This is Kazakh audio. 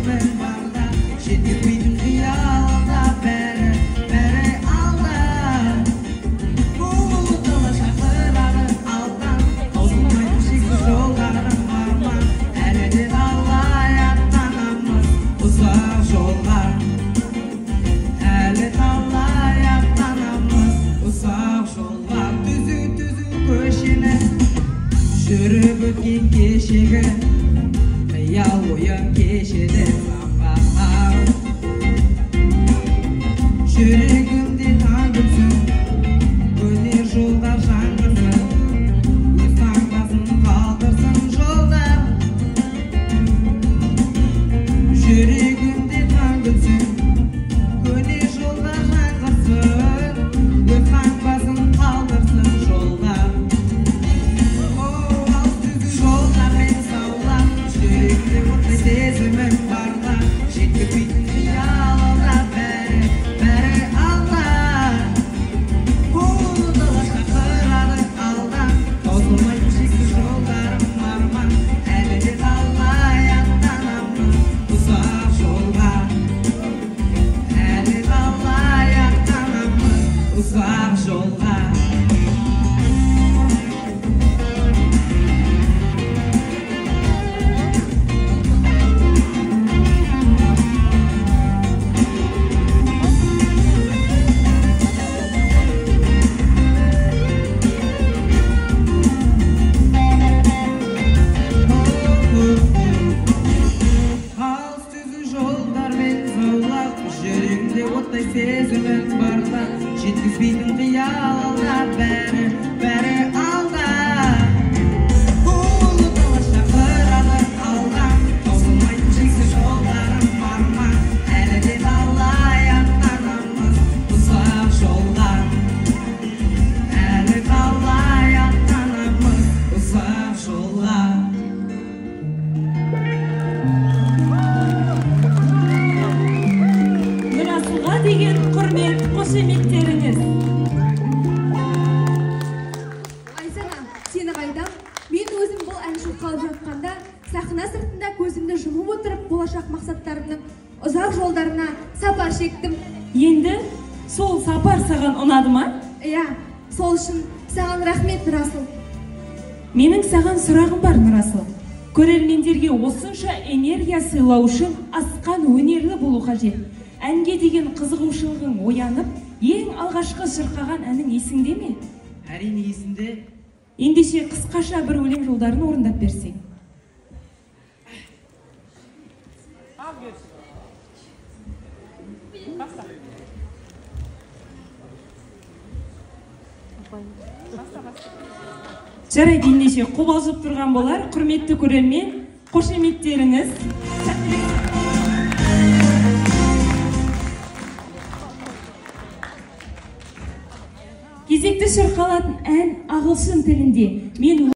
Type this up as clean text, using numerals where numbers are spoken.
сезімім барда, жеткізбейтін қиялда бәрі алда. Бұл дала шақырады алдан, таусылмайтын шексіз жолдарым арман. Әлі де талай аттанамыз ұзақ жолға, әлі талай аттанамыз ұзақ жолға. Түзу көшені жүріп өткен кешегі, қиял ойым кешеді самғап. Жүрегімде таңдымсың, көнер жолдар жаңғырсын, өз таңбасын қалдырсын жолдар. Жүрегімде таңдымсың, көнер жолдар жаңғырсын, өз таңбасын қалдырсын жолдар. Сезімім барда, жеткізбейтін қиялда бәрі алда. Бұл дала шақырады алдан, таусылмайтын шексіз жолдарым арман. Әлі де талай аттанамыз ұзақ жолға, әлі талай аттанамыз ұзақ жолға. Жүрегімде оттай сезімім барда, жеткізбейтін қиялда бәрі алда. Бұл дала шақырады алдан, таусылмайтын шексіз жолдарым арман. Әлі де талай аттанамыз ұзақ жолға, әлі талай аттанамыз ұзақ жолға. Деген құрмет қошеметтеріңіз. Айсана, сені қайдам? Мен өзім бұл ән шырқалып жатқанда, сахна сыртында көзімді жұмып отырып, болашақ мақсаттарымның ұзақ жолдарына сапар шектім. Енді сол сапар саған ұнады ма? Иә, сол үшін саған рахмет, Нұрасыл. Менің саған сұрағым бар, Нұрасыл. Көрермендерге осынша энергия сыйлау үшін асқан өнерлі болу қажет. Әнге деген қызығушылығың оянып, ең алғашқы шырқаған әнің есіңде ме? Әрине есімде. Ендеше қысқаша бір өлең жолдарын орындап берсең. Жарайды, ендеше қобалжып тұрған болар. Құрметті көрермен, қошеметтеріңіз. Кезекті шырқалатын ән ағылшын тілінде. Мен